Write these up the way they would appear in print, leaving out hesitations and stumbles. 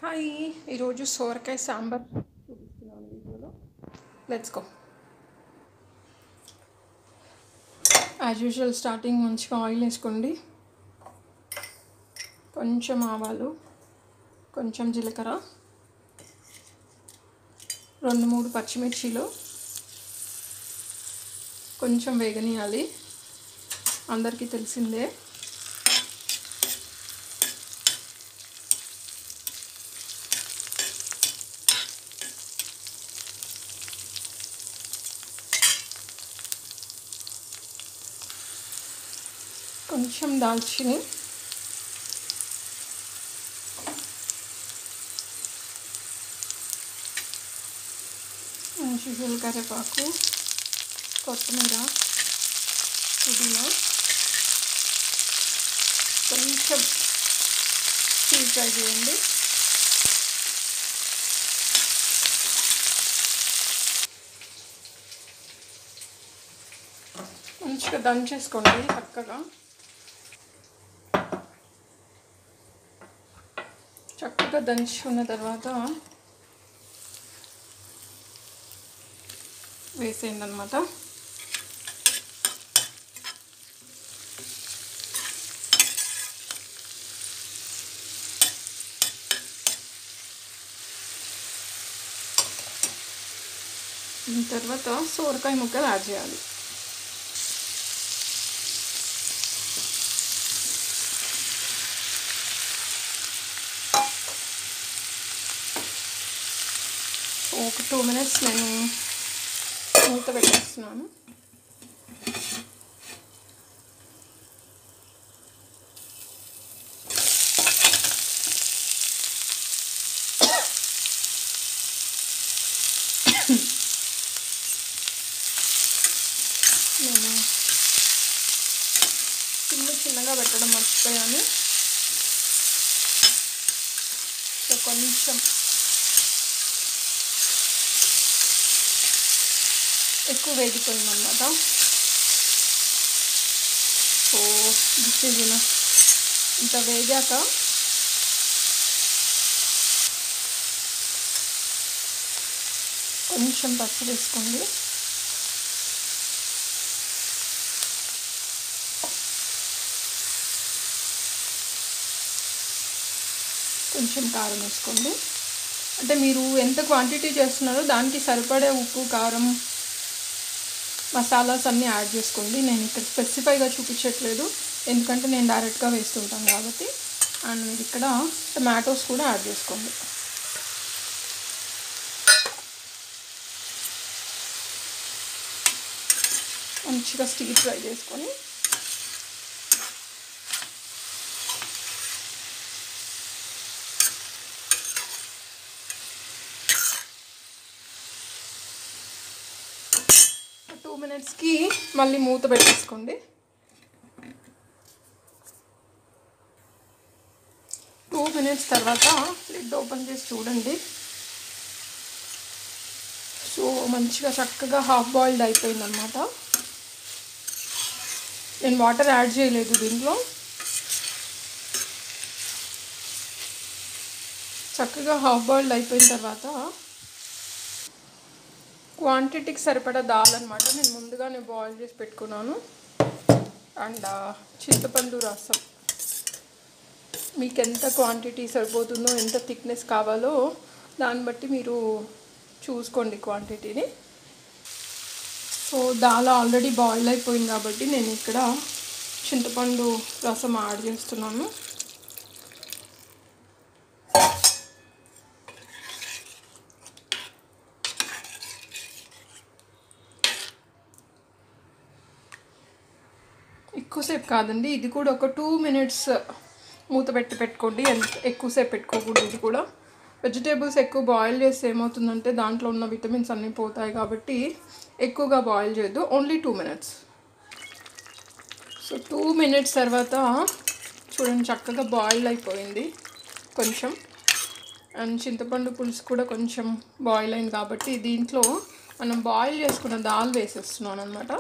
Hi, ఈరోజు సోరకాయ సాంబార్ చూపిస్తున్నాను వీడియోలో. Let's go. As usual starting మంచిగా ఆయిల్ వేసుకోండి. కొంచెం ఆవాలు, కొంచెం జీలకర్ర, 2-3 పచ్చిమిర్చీలు కొంచెం వేగనీయాలి. అందరికీ తెలిసిందే. కొంచెం దాల్చిని, యూజువల్ కరివేపాకు, కొత్తిమీర, పుదీనా, కొంచెం డీప్ ఫ్రై చేయండి. మంచిగా దంచేసుకోండి చక్కగా దంచుకున్న తర్వాత వేసేయండి అన్నమాట. తర్వాత సోరకాయ ముక్కలు యాడ్ చేయాలి. ఒక 2 minutes నేను మూత పెట్టేస్తున్నాను. నేను చిన్నగా పెట్టడం మర్చిపోయాను. సో కొంచెం ఎక్కువ వేగిపోయిందన్నమాట. So this is enough. ఇంత వేగాక కొంచెం పసుపు వేసుకోండి. కొంచెం కారం వేసుకోండి. అంటే మీరు ఎంత క్వాంటిటీ చేస్తున్నారో దానికి సరిపడే ఉప్పు, కారం, మసాలాస్ అన్నీ యాడ్ చేసుకోండి. నేను ఇక్కడ స్పెసిఫైగా చూపించట్లేదు, ఎందుకంటే నేను డైరెక్ట్గా వేస్తుంటాను కాబట్టి. అండ్ మీరు ఇక్కడ టమాటోస్ కూడా యాడ్ చేసుకోండి. మంచిగా స్టీర్ ఫ్రై చేసుకొని టూ మినిట్స్కి మళ్ళీ మూత పెట్టేసుకోండి. 2 minutes తర్వాత లిడ్ ఓపెన్ చేసి చూడండి. సో మంచిగా చక్కగా హాఫ్ బాయిల్డ్ అయిపోయిందన్నమాట. నేను వాటర్ యాడ్ చేయలేదు దీంట్లో. చక్కగా హాఫ్ బాయిల్డ్ అయిపోయిన తర్వాత క్వాంటిటీకి సరిపడా దాల్ అనమాట నేను ముందుగానే బాయిల్ చేసి పెట్టుకున్నాను. అండ్ చింతపండు రసం, మీకు ఎంత క్వాంటిటీ సరిపోతుందో, ఎంత థిక్నెస్ కావాలో దాన్ని బట్టి మీరు చూసుకోండి క్వాంటిటీని. సో దాల్ ఆల్రెడీ బాయిల్ అయిపోయింది కాబట్టి నేను ఇక్కడ చింతపండు రసం యాడ్ చేస్తున్నాను. ఎక్కువసేపు కాదండి, ఇది కూడా ఒక 2 minutes మూత పెట్టుకోండి. ఎక్కువసేపు పెట్టుకోకూడదు. ఇది కూడా వెజిటేబుల్స్ ఎక్కువ బాయిల్ చేస్తే ఏమవుతుందంటే దాంట్లో ఉన్న విటమిన్స్ అన్నీ పోతాయి కాబట్టి ఎక్కువగా బాయిల్ చేయొద్దు. Only 2 minutes. సో 2 minutes తర్వాత చూడండి చక్కగా బాయిల్ అయిపోయింది కొంచెం. అండ్ చింతపండు పులుసు కూడా కొంచెం బాయిల్ అయింది కాబట్టి దీంట్లో మనం బాయిల్ చేసుకున్న దాల్ వేసేస్తున్నాను అనమాట.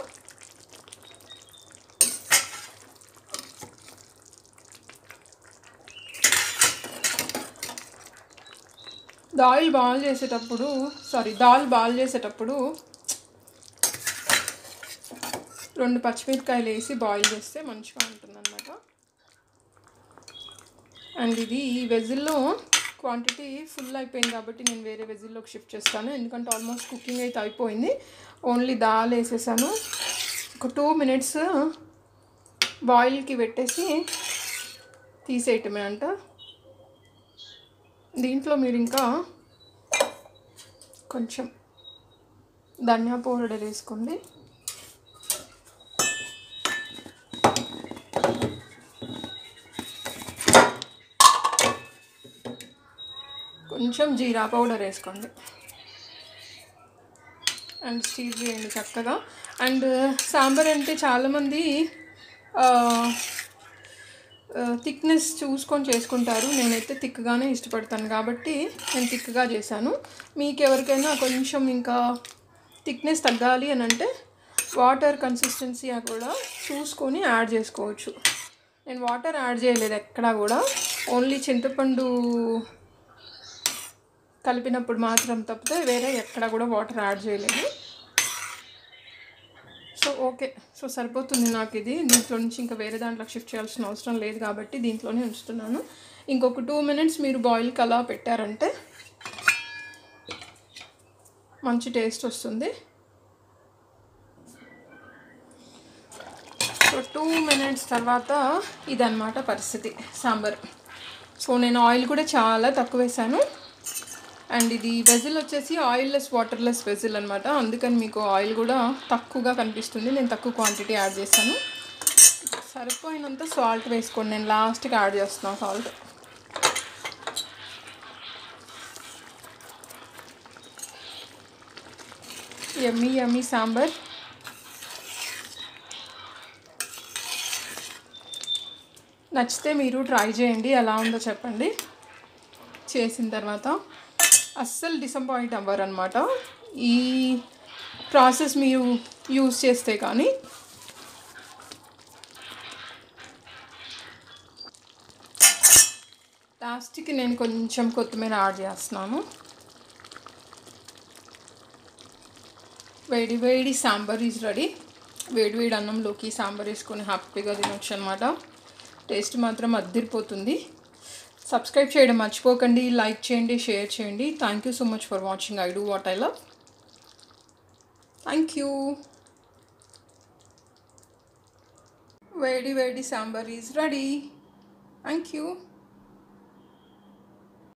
దాల్ బాయిల్ చేసేటప్పుడు దాల్ బాయిల్ చేసేటప్పుడు 2 పచ్చిమిరపకాయలు వేసి బాయిల్ చేస్తే మంచిగా ఉంటుందన్నమాట. అండ్ ఇది ఈ వెజిల్లో క్వాంటిటీ ఫుల్ అయిపోయింది కాబట్టి నేను వేరే వెజిల్లోకి షిఫ్ట్ చేస్తాను. ఎందుకంటే ఆల్మోస్ట్ కుకింగ్ అయితే అయిపోయింది. ఓన్లీ దాల్ వేసేసాను. ఒక 2 మినిట్స్ బాయిల్కి పెట్టేసి తీసేయటమే అంట. దీంట్లో మీరు ఇంకా కొంచెం ధనియా పౌడర్ వేసుకోండి. కొంచెం జీరా పౌడర్ వేసుకోండి అండ్ స్టీర్ చేయండి చక్కగా. అండ్ సాంబార్ అంటే చాలామంది థిక్నెస్ చూసుకొని చేసుకుంటారు. నేనైతే థిక్గానే ఇష్టపడతాను కాబట్టి నేను థిక్గా చేశాను. మీకు ఎవరికైనా కొంచెం ఇంకా థిక్నెస్ తగ్గాలి అని అంటే వాటర్ కన్సిస్టెన్సీ కూడా చూసుకొని యాడ్ చేసుకోవచ్చు. నేను వాటర్ యాడ్ చేయలేదు ఎక్కడా కూడా, ఓన్లీ చింతపండు కలిపినప్పుడు మాత్రం తప్పితే వేరే ఎక్కడ కూడా వాటర్ యాడ్ చేయలేదు. సో ఓకే, సో సరిపోతుంది నాకు ఇది. దీంట్లో నుంచి ఇంకా వేరే దాంట్లోకి షిఫ్ట్ చేయాల్సిన అవసరం లేదు కాబట్టి దీంట్లోనే ఉంచుతున్నాను. ఇంకొక 2 మినిట్స్ మీరు బాయిల్కి అలా పెట్టారంటే మంచి టేస్ట్ వస్తుంది. సో 2 మినిట్స్ తర్వాత ఇదన్నమాట పరిస్థితి సాంబార్. సో నేను ఆయిల్ కూడా చాలా తక్కువ వేసాను. అండ్ ఇది వెజిల్ వచ్చేసి ఆయిల్లెస్ వాటర్లెస్ వెజిల్ అనమాట. అందుకని మీకు ఆయిల్ కూడా తక్కువగా కనిపిస్తుంది. నేను తక్కువ క్వాంటిటీ యాడ్ చేశాను. సరిపోయినంత సాల్ట్ వేసుకోండి. నేను లాస్ట్కి యాడ్ చేస్తున్నాను సాల్ట్. యమ్మీ యమ్మీ సాంబార్. నచ్చితే మీరు ట్రై చేయండి, ఎలా ఉందో చెప్పండి. చేసిన తర్వాత అస్సలు డిసప్పాయింట్ అవ్వరు అనమాట ఈ ప్రాసెస్ మీరు యూజ్ చేస్తే. కానీ లాస్ట్కి నేను కొంచెం కొత్తిమీర యాడ్ చేస్తున్నాను. వేడి వేడి సాంబార్ ఈజ్ రెడీ. వేడి వేడి అన్నంలోకి సాంబార్ వేసుకొని హ్యాపీగా తినొచ్చు అనమాట. టేస్ట్ మాత్రం అద్దిరిపోతుంది. సబ్స్క్రైబ్ చేయడం మర్చిపోకండి, లైక్ చేయండి, షేర్ చేయండి. Thank you so much for watching. I do what I love. Thank you. వేడి వేడి sambar is ready. Thank you.